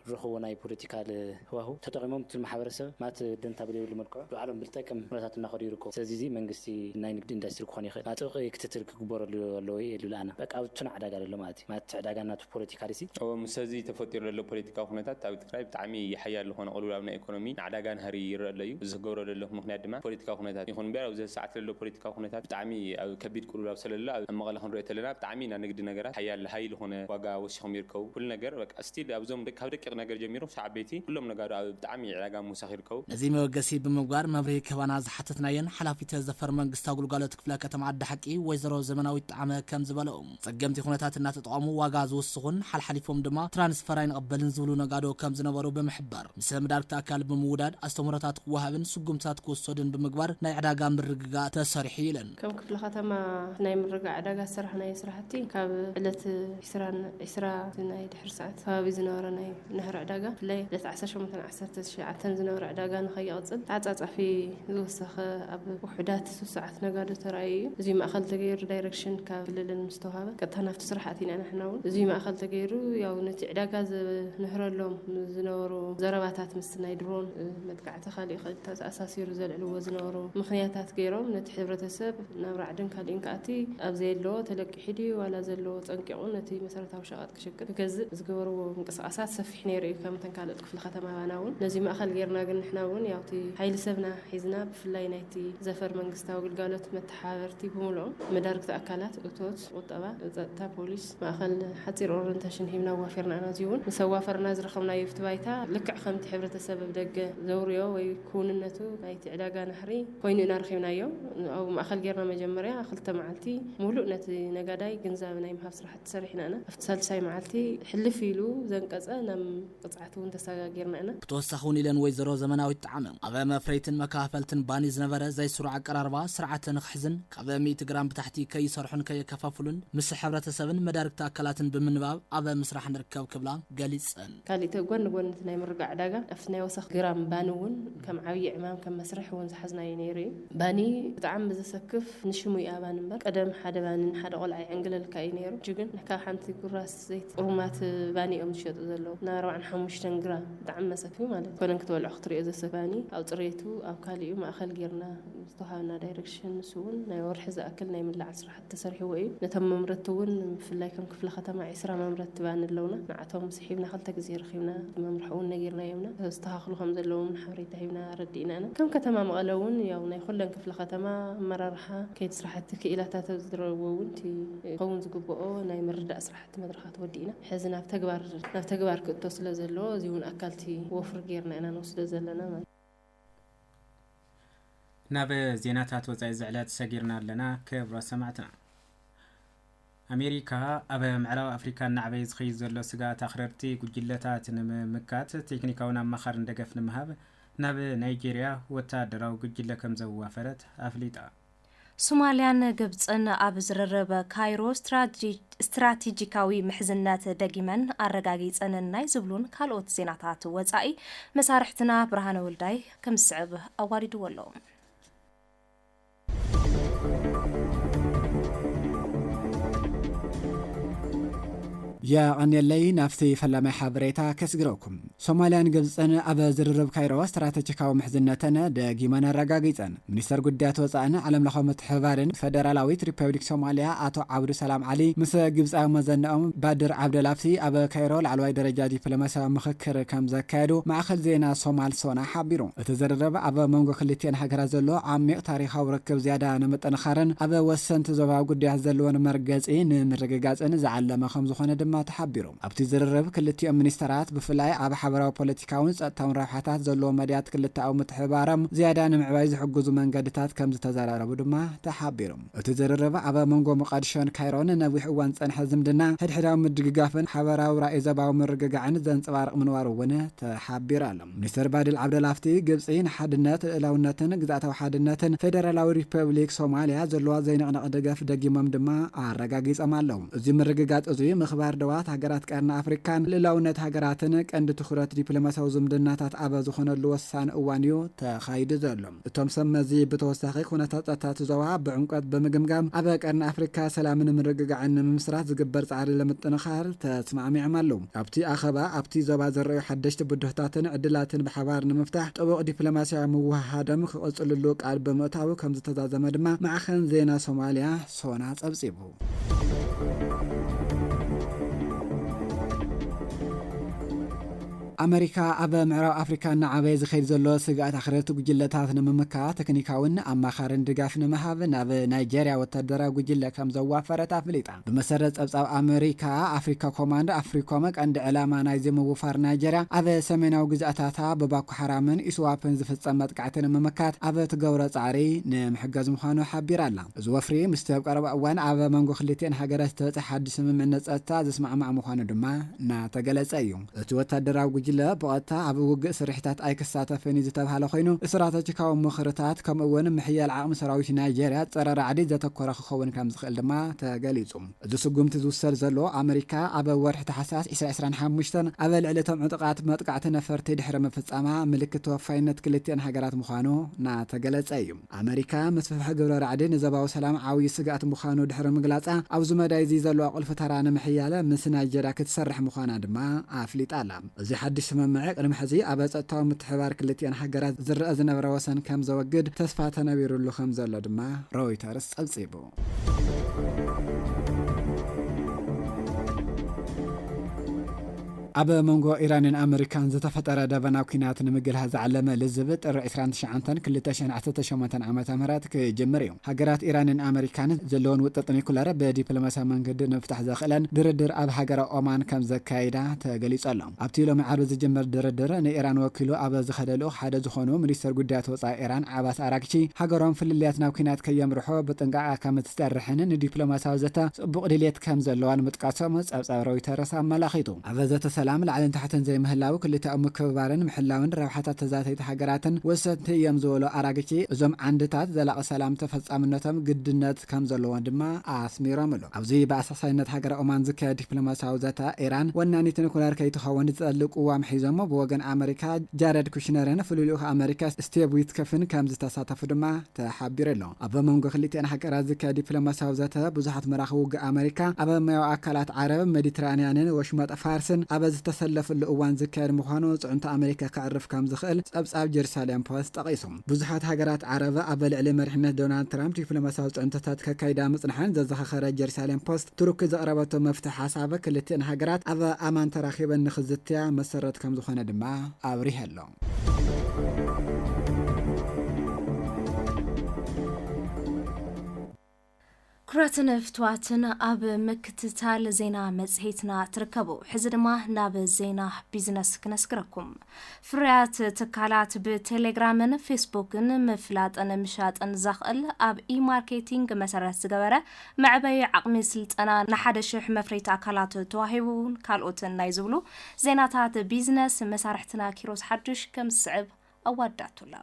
ዝረኽቦ ናይ ፖለቲካል ህዋህው ተጠቒሞም እቲ ማሕበረሰብ ማለት ደንታ ብዘይብሉ መልክዑ ባዕሎም ብዝጠቅም ኩነታት እናኸዱ ይርከቡ ስለዚ እዚ መንግስቲ ናይ ንግዲ ኢንዳስትሪ ክኾን ይኽእል ጥብቂ ክትትል ክግበረሉ ኣለዎ የድልዩ ኣነ በቃ ኣብ ቱና ዕዳጋ ዘሎ ማለት እዩ ማለት ዕዳጋ ናቱ ፖለቲካል እዚ ምስዚ ተፈጢሩ ዘሎ ፖለቲካዊ ኩነታት ኣብ ትግራይ ብጣዕሚ ሓያል ዝኾነ ቁልውላው ናይ ኢኮኖሚ ንዕዳጋ ንህሪ ይረአ ኣሎ እዩ እዚ ዝገብሮ ዘሎ ምክንያት ድማ ፖለቲካዊ ኩነታት ይኹን እምበር ኣብዚ ሰዓት ዘሎ ፖለቲካዊ ኩነታት ብጣዕሚ ኣብ ከቢድ ቁልውላው ስለዘሎ ኣብ መቐለ ክንሪኦ ተለና ብጣዕሚ ና ንግዲ ነገራት ሓያል ሃይል ዝኾነ ዋጋ ወሲኾም ይርከቡ ኩሉ ነገር በቃ ስቲል ኣብዞም ካብ ደቂቕ ነገር ጀሚሮም ሳዕ ቤቲ ኩሎም ነጋዶ ኣብ ብጣዕሚ ዕዳጋ ምውሳኽ ይርከቡ ነዚ መበገሲ ብምግባር መብርሂ ከባና ዝሓተትናየን ሓላፊት ዘፈር መንግስታዊ ግልጋሎት ክፍለ ከተማ ዓዲ ሓቂ ወይዘሮ ዘመናዊት ጣዕመ ከም ዝበለኦም ፀገምቲ ኩነታት እናተጠቐሙ ዋጋ ዝውስኹን ሓልሓሊፎም ድማ ትራንስፈር ኣይንቐበልን ዝብሉ ነጋዶ ከም ዝነበሩ ብምሕባር ምስ መዳርግቲ ኣካል ብምውዳድ ኣስተምህሮታት ክወሃብን ስጉምትታት ክወሰድን ብምግባር ናይ ዕዳጋ ምርግጋእ ተሰሪሑ ኢለን ከም ክፍለ ከተማ ናይ ምርግጋእ ዕዳጋ ስራሕናይ ስራሕቲ ካብ ዕለት 20 ናይ ድሕር ሰዓት ከባቢ ዝነበረ ናይ ነህር ዕዳጋ ብፍላይ ዕለት 18-19 ዝነበረ ዕዳጋ ንኸይቕፅል ተዓፃፃፊ ዝወሰኸ ኣብ ውሕዳት ሰዓት ነጋዶ ተራእዩ እዚ ማእኸል ተገይሩ ዳይሬክሽን ካብ ክልልን ምስተውሃበ ቀጥታ ናብቲ ስራሕቲ ኢና ንሕና እውን እዚ ማእኸል ተገይሩ ያው ነቲ ዕዳጋ ዝንህረሎም ዝነበሩ ዘረባታት ምስ ናይ ድሮን መጥቃዕቲ ካሊእ ተኣሳሲሩ ዘልዕልዎ ዝነበሩ ምክንያታት ገይሮም ነቲ ሕብረተሰብ ናብ ራዕድን ካሊእን ከኣቲ ኣብ ዘየለዎ ተለቂሑ ድዩ ዋላ ዘለዎ ፀንቂቑ ነቲ መሰረታዊ ሸቐጥ ክሽቅጥ ክገዝእ ዝገበርዎ ምንቅስቃሳት ሰፊሕ ነይሩ እዩ ከምተን ካልኦት ክፍለ ከተማና እውን ነዚ ማእኸል ጌርና ግን ንሕና እውን ያውቲ ሓይሊ ሰብና ሒዝና ብፍላይ ናይቲ ዘፈር መንግስታዊ ግልጋሎት መተሓባበርቲ ብምልኦም መዳርግቲ ኣካላት እቶት ቁጠባ ፀጥታ ፖሊስ ማእኸል ሓፂር ኦሪንቴሽን ሂብና ዋፊርና ኢና እዚ እውን ምስ ኣዋፈርና ዝረኸብናዮ ፍቲ ባይታ ልክዕ ከምቲ ሕብረተሰብ ኣብ ደገ ዘውርዮ ወይ ክውንነቱ ናይቲ ዕዳጋ ናሕሪ ኮይኑ ኢና ረኺብናዮ ኣብ ማእኸል ጌርና መጀመርያ 2 መዓልቲ ሙሉእ ነቲ ነጋዳይ ግንዛብ ናይ ምሃብ ስራሕቲ ሰሪሕና ኢና ኣብቲ ሳልሳይ መዓልቲ ሕልፍ ኢሉ ዘንቀፀ ናብ ቅፅዓት እውን ተሰጋጊርና ኢና ብተወሳኺ እውን ኢለን ወይዘሮ ዘመናዊት ጣዕመ ኣብ መፍረይትን መከፋፈልትን ባኒ ዝነበረ ዘይስሩዕ ኣቀራርባ ስርዓተ ንኽሕዝን ካብ 100 ግራም ብታሕቲ ከይሰርሑን ከየከፋፍሉን ምስ ሕብረተሰብን መዳርግቲ ኣካላትን ብምንባብ ኣብ ምስራሕ ንርከብ ክብላ ገሊፀን ካሊእ ጎን ጎን ናይ ምርጋዕ ዕዳጋ ኣብቲ ናይ ወሰኽ ግራም ባኒ እውን ከም ዓብዪ ዕማም ከም መስርሕ እውን ዝሓዝናዮ ነይሩ እዩ ባኒ ብጣዕሚ ብዘሰክፍ ንሽሙ እዩ ባኒ እምበር ቀደም ሓደ ባኒን ሓደ ቆልዓ ይዕንግለልካ እዩ ነይሩ ጅግን ካብ ሓንቲ ጉራስ ዘይት ሩማት ባኒ እዮም ዝሸጡ ዘለዉ ናብ 45 ግራም ብጣዕሚ መሰክፊ ማለት ኮነን ክትበልዖ ክትሪኦ ዘሰክ ባኒ ኣብ ፅሬቱ ኣብ ካሊኡ ማእኸል ጌርና ዝተውሃብና ዳይሬክሽን ንሱ እውን ናይ ወርሒ ዝኣክል ናይ ምልዓል ስራሕቲ ተሰሪሕዎ እዩ ነቶም መምረቲ እውን ብፍላይ ከም ክፍለ ከተማ 20 መምረቲ ባኒ ኣለውና ንዓቶም ስሒብና 2 ግዜ ረኺብና መምርሒ እውን ነጊርናዮምና ዝተኻኽሉ ከም ዘለዎም ሓበሬታ ሂብና ረዲእና ከም ከተማ መቐለ እውን ያው ናይ ኩለን ክፍለ ከተማ ኣመራርሓ ከይዲ ስራሕቲ ክኢላታት ዝድረብዎ እውን እቲ ከውን ዝግብኦ ናይ ምርዳእ ስራሕቲ መድረኻት ወዲእና ሕዚ ናብ ተግባር ክእቶ ስለ ዘለዎ እዚ እውን ኣካልቲ ወፍሪ ጌርና ኢና ንወስዶ ዘለና ማለት ናብ ዜናታት ወፃኢ ዝዕለት ሰጊርና ኣለና ክብሮ ሰማዕትና ኣሜሪካ ኣብ ምዕራብ ኣፍሪካ ናዕበይ ዝኸይድ ዘሎ ስጋት ኣኽረርቲ ጉጅለታት ንምምካት ቴክኒካውን ኣማኻር እንደገፍ ንምሃብ ናብ ናይጄርያ ወታደራዊ ጉጅለ ከም ዘዋፈረት ኣፍሊጣ ሶማልያን ግብፅን ኣብ ዝርርብ ካይሮ ስትራቴጂካዊ ምሕዝነት ደጊመን ኣረጋጊፀን ናይ ዝብሉን ካልኦት ዜናታት ወፃኢ መሳርሕትና ብርሃነ ወልዳይ ከም ዝስዕብ ኣዋሪድዎ ኣሎ يا نفتي فلما حبريتا كسجروكم سوماليان جبزن أبا زرب كايرو استراتيجيكاو محزنتنا دقيمانا رقاقيتن منستر قدات وصانا على ملخومة حبارن فدرالاويت ريبابليك سوماليا آتو عبد السلام علي مسا جبز مزنهم بادر عبد الافسي أبا كايرو العلواي درجة دبلوماسيا مخكر كم زكادو مع خل زينا سومال سونا حابيرون تزرب أبا مونغو خليتين حقرا زلو عميق تاريخا وركب زيادة نمت أنخارن أبا وسنت زباو قدات زلوان مرقزين مرقاقين زعلما خمزو خانا دم ድማ ተሓቢሩ ኣብቲ ዝርርብ ክልቲኦም ሚኒስተራት ብፍላይ ኣብ ሓበራዊ ፖለቲካውን ጸጥታውን ረብሓታት ዘለዎ መድያት ክልተኣው ምትሕባሮም ዝያዳ ንምዕባይ ዝሕግዙ መንገድታት ከም ዝተዘራረቡ ድማ ተሓቢሩ እቲ ዝርርብ ኣብ መንጎ ሞቃዲሾን ካይሮን ነዊሕ እዋን ጸንሐ ዝምድና ሕድሕዳዊ ምድግጋፍን ሓበራዊ ራእይ ዘባዊ ምርግጋዕን ዘንጸባርቕ ምንባሩ እውን ተሓቢሩ ኣሎ ሚኒስተር ባድል ዓብደላፍቲ ግብጺ ንሓድነት ልዕላውነትን ግዛኣታዊ ሓድነትን ፌደራላዊ ሪፐብሊክ ሶማልያ ዘለዋ ዘይነቕነቕ ደገፍ ደጊሞም ድማ ኣረጋጊጾም ኣለዉ እዚ ምርግጋጽ እዚ ምኽባር ደዋት ሃገራት ቀርኒ ኣፍሪካን ልዕላውነት ሃገራትን ቀንዲ ትኹረት ዲፕሎማስያዊ ዝምድናታት ኣብ ዝኾነሉ ወሳኒ እዋን እዩ ተኻይዱ ዘሎ እቶም ሰመዚ ብተወሳኺ ኩነታት ጸጥታ ዞባ ብዕምቆት ብምግምጋም ኣብ ቀርኒ ኣፍሪካ ሰላምን ምርግጋዕን ንምስራት ዝግበር ጻዕሪ ለምጥንኻር ተስማዕሚዖም ኣለዉ ኣብቲ ኣኸባ ኣብቲ ዞባ ዘርእዩ ሓደሽቲ ብድሆታትን ዕድላትን ብሓባር ንምፍታሕ ጥቡቕ ዲፕሎማስያዊ ምውሃሃዶም ክቕጽልሉ ቃል ብምእታው ከም ዝተዛዘመ ድማ ማዕኸን ዜና ሶማልያ ሶና ጸብጺቡ ኣሜሪካ ኣብ ምዕራብ ኣፍሪካ ንዓበይ ዝኸይድ ዘሎ ስጋኣት ኣኽረርቲ ጉጅለታት ንምምካት ተክኒካውን ኣማኻርን ድጋፍ ንምሃብ ናብ ናይጀርያ ወታደራዊ ጉጅለ ከም ዘዋፈረት ኣፍሊጣ ብመሰረት ጸብጻብ ኣሜሪካ ኣፍሪካ ኮማንድ ኣፍሪኮም ቀንዲ ዕላማ ናይዚ ምውፋር ናይጀርያ ኣብ ሰሜናዊ ግዛኣታታ ብባኮ ሓራምን ኢስዋፕን ዝፍጸም መጥቃዕቲ ንምምካት ኣብ ትገብሮ ጻዕሪ ንምሕጋዝ ምዃኑ ሓቢራ ኣላ እዚ ወፍሪ ምስቲ ኣብ ቀረባ እዋን ኣብ መንጎ ክልቲአን ሃገራት ዝተበጽሐ ሓድሽ ስምምዕነት ጸጥታ ዝስማዕማዕ ምዃኑ ድማ እናተገለጸ እዩ እቲ ወታደራዊ ጉጅለ በቐጥታ ኣብ ውግእ ስርሕታት ኣይክሳተፍን ዝተባሃለ ኮይኑ ስትራቴጂካዊ ምኽርታት ከምኡውን ምሕያል ዓቕሚ ሰራዊት ናይጀርያ ጸረ ራዕዲ ዘተኮረ ክኸውን ከም ዝኽእል ድማ ተገሊጹ እዚ ስጉምቲ ዝውሰድ ዘሎ ኣሜሪካ ኣብ ወርሒ ታሕሳስ 2025 ኣብ ልዕሊ እቶም ዕጡቓት መጥቃዕቲ ነፈርቲ ድሕሪ ምፍጻማ ምልክት ተወፋይነት ክልቲአን ሃገራት ምዃኑ እናተገለጸ እዩ ኣሜሪካ ምስፍሕፊሕ ግብረ ራዕዲ ንዘባዊ ሰላም ዓብዪ ስጋኣት ምዃኑ ድሕሪ ምግላጻ ኣብዚ መዳይ እዚ ዘለዎ ቁልፊ ተራ ንምሕያለ ምስ ናይጀርያ ክትሰርሕ ምዃና ድማ ኣፍሊጣ ኣላ እዚ ሓድሽ ስምምዕ ቅድሚ ሕዚ ኣብ ጸጥታዊ ምትሕባር ክልቲአን ሃገራት ዝረአ ዝነበረ ወሰን ከም ዘወግድ ተስፋ ተነቢሩሉ ከም ዘሎ ድማ ሮይተርስ ጸብጺቡ ኣብ መንጎ ኢራንን ኣሜሪካን ዝተፈጠረ ደበናዊ ኩናት ንምግልሃዝ ዝዓለመ ልዝብ ጥሪ 29 2018 ዓመተ ምህረት ክጅምር እዩ ሃገራት ኢራንን ኣሜሪካን ዘለውን ውጥጥ ኒኩለር ብዲፕሎማስያዊ መንገዲ ንምፍታሕ ዘኽእለን ድርድር ኣብ ሃገረ ኦማን ከም ዘካይዳ ተገሊጹ ኣሎ ኣብቲ ሎሚ ዓርቢ ዝጅመር ድርድር ንኢራን ወኪሉ ኣብ ዝኸደሉ ሓደ ዝኾኑ ሚኒስተር ጉዳያት ወጻኢ ኢራን ዓባስ ኣራግቺ ሃገሮም ፍልልያት ናብ ኩናት ከየምርሖ ብጥንቃቐ ከም እትሰርሕን ንዲፕሎማስያዊ ዘተ ጽቡቕ ድሌት ከም ዘለዋን ምጥቃሶም ጸብጻብ ሮይተርስ ኣመላኺቱ ኣብ ዘተ ሰላም ላዕልን ታሕትን ዘይምህላው ክልቲኦም ምክብባርን ምሕላውን ረብሓታት ተዛተይቲ ሃገራትን ወሰንቲ እዮም ዝበሉ ኣራግቺ እዞም ዓንድታት ዘላቒ ሰላም ተፈጻምነቶም ግድነት ከም ዘለዎን ድማ ኣስሚሮም ኣሎ ኣብዚ ብኣሳሳይነት ሃገረ ኦማን ዝካየድ ዲፕሎማስያዊ ዘተ ኢራን ወናኒት ኒኩለር ከይትኸውን ዝጸልቅ ቅዋም ሒዞሞ ብወገን ኣሜሪካ ጃረድ ኩሽነርን ፍሉይ ልኡኽ ኣሜሪካ ስቲቭ ዊትኮፍን ከም ዝተሳተፉ ድማ ተሓቢሩ ኣሎ ኣብ መንጎ ክልቲአን ሃገራት ዝካየድ ዲፕሎማስያዊ ዘተ ብዙሓት መራኺ ውግእ ኣሜሪካ ኣብ ማያዊ ኣካላት ዓረብ ሜዲትራንያንን ወሽመጥ ፋርስን ኣብ ዝተሰለፈሉ እዋን ዝካየድ ምዃኑ ጽዕንቶ ኣሜሪካ ከዕርፍ ከም ዝኽእል ጸብጻብ ጀሩሳሌም ፖስት ጠቒሶም ብዙሓት ሃገራት ዓረብ ኣብ ልዕሊ መሪሕነት ዶናልድ ትራምፕ ዲፕሎማስያዊ ጽዕንቶታት ከካይዳ ምጽንሐን ዘዘኻኸረ ጀሩሳሌም ፖስት ቱርኪ ዘቕረበቶ መፍትሒ ሓሳብ ክልቲአን ሃገራት ኣብ ኣማን ተራኺበን ንኽዝትያ መሰረት ከም ዝኾነ ድማ ኣብሪህ ኣሎ ኩራትን ፍትዋትን ኣብ ምክትታል ዜና መጽሔትና ትርከቡ ሕዚ ድማ ናብ ዜና ቢዝነስ ክነስክረኩም ፍርያት ትካላት ብቴሌግራምን ፌስቡክን ምፍላጥን ምሻጥን ዘኽእል ኣብ ኢማርኬቲንግ መሰረት ዝገበረ መዕበይ ዓቕሚ ስልጠና ን1,000 መፍረይቲ ኣካላት ተዋሂቡን ካልኦትን ናይ ዝብሉ ዜናታት ቢዝነስ መሳርሕትና ኪሮስ ሓዱሽ ከም ዝስዕብ ኣዋዳቱላ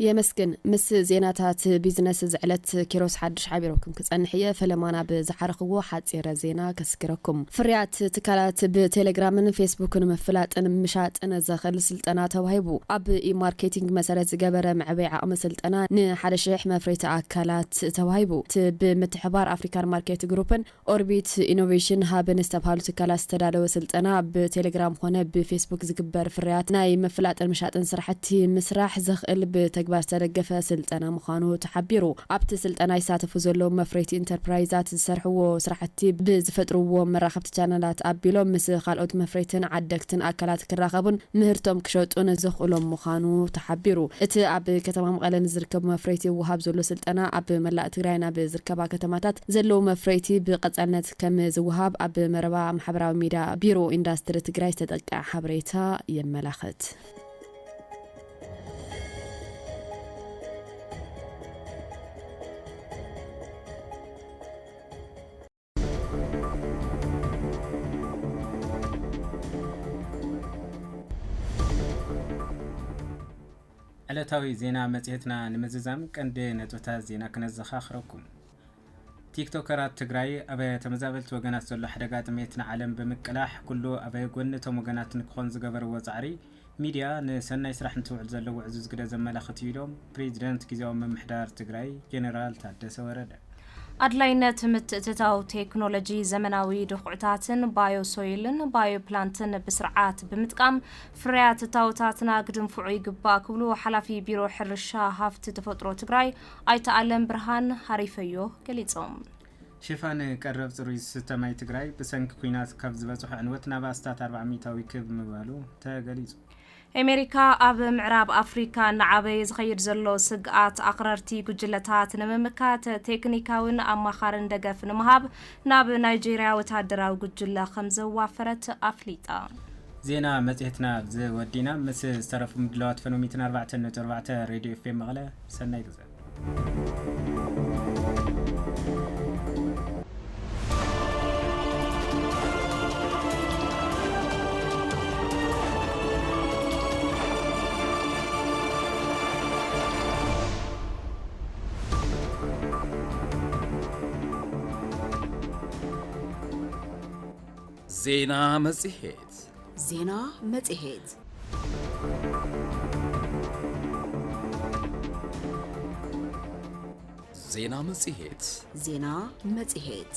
يمسكن مس زيناتات بيزنس زعلت كيروس حدش عبيركم كتصنحيه فلمانا بزحرخو حصيره زينا كسكركم فريات تكالات بتليجرام فيسبوك مفلات مشات انا زخل سلطنا توهيبو اب اي ماركتينج مسارات زغبره معبي عقم سلطنا ن1,000 مفريت اكالات توهيبو بمتحبار افريكان ماركت جروبن اوربيت انوفيشن هابن استبحال تكالات استدادو سلطنا بتليجرام هنا بفيسبوك زغبر فريات ناي مفلات مشات سرحتي مسراح زخل ተግባር ዝተደገፈ ስልጠና ምዃኑ ተሓቢሩ ኣብቲ ስልጠና ይሳተፉ ዘለዉ መፍረይቲ ኢንተርፕራይዛት ዝሰርሕዎ ስራሕቲ ብዝፈጥርዎ መራኸብቲ ቻነላት ኣቢሎም ምስ ካልኦት መፍረይትን ዓደግትን ኣካላት ክራኸቡን ምህርቶም ክሸጡን ዝኽእሎም ምዃኑ ተሓቢሩ እቲ ኣብ ከተማ መቐለ ዝርከብ መፍረይቲ ወሃብ ዘሎ ስልጠና ኣብ መላእ ትግራይ ናብ ዝርከባ ከተማታት ዘለዉ መፍረይቲ ብቀጻልነት ከም ዝወሃብ ኣብ መረባ ማሕበራዊ ሚድያ ቢሮ ኢንዱስትሪ ትግራይ ዝተጠቅዐ ሓበሬታ የመላኽት። ዕለታዊ ዜና መጽሔትና ንምዝዛም ቀንዲ ነጥብታት ዜና ክነዘኻኽረኩም። ቲክቶከራት ትግራይ ኣብ ተመዛበልቲ ወገናት ዘሎ ሓደጋ ጥሜት ንዓለም ብምቅላሕ ኩሉ ኣብ ጎኒ እቶም ወገናት ንክኾን ዝገበርዎ ጻዕሪ ሚድያ ንሰናይ ስራሕ እንትውዕል ዘለዎ ዕዙዝ ግደ ዘመላኽት እዩ ኢሎም ፕሬዚደንት ጊዜያዊ ምምሕዳር ትግራይ ጀነራል ታደሰ ወረደ። ኣድላይነት ምትእትታው ቴክኖሎጂ ዘመናዊ ድኹዕታትን ባዮሶይልን ባዮፕላንትን ብስርዓት ብምጥቃም ፍርያት እታወታትና ክድንፍዑ ይግባእ ክብሉ ሓላፊ ቢሮ ሕርሻ ሃፍቲ ተፈጥሮ ትግራይ ኣይተ ኣለም ብርሃን ሃሪፈዮ ገሊጾም። ሽፋን ቀረብ ጽሩይ ስተማይ ትግራይ ብሰንኪ ኩናት ካብ ዝበጽሑ ዕንወት ናብ ኣስታት 400 ክብ ምባሉ ተገሊጹ። ኣሜሪካ ኣብ ምዕራብ ኣፍሪካ ንዓበይ ዝኸይድ ዘሎ ስግኣት ኣኽረርቲ ጉጅለታት ንምምካት ቴክኒካውን ኣማኻርን ደገፍ ንምሃብ ናብ ናይጄርያ ወታደራዊ ጉጅለ ከም ዘዋፈረት ኣፍሊጣ። ዜና መጽሔትና ዝወዲና ምስ ዝተረፉ ምድለዋት ፈኖ 104.4 ሬድዮ ኤፍኤም መቐለ ሰናይ ግዜ። ዜና መጽሔት ዜና መጽሔት ዜና መጽሔት ዜና መጽሔት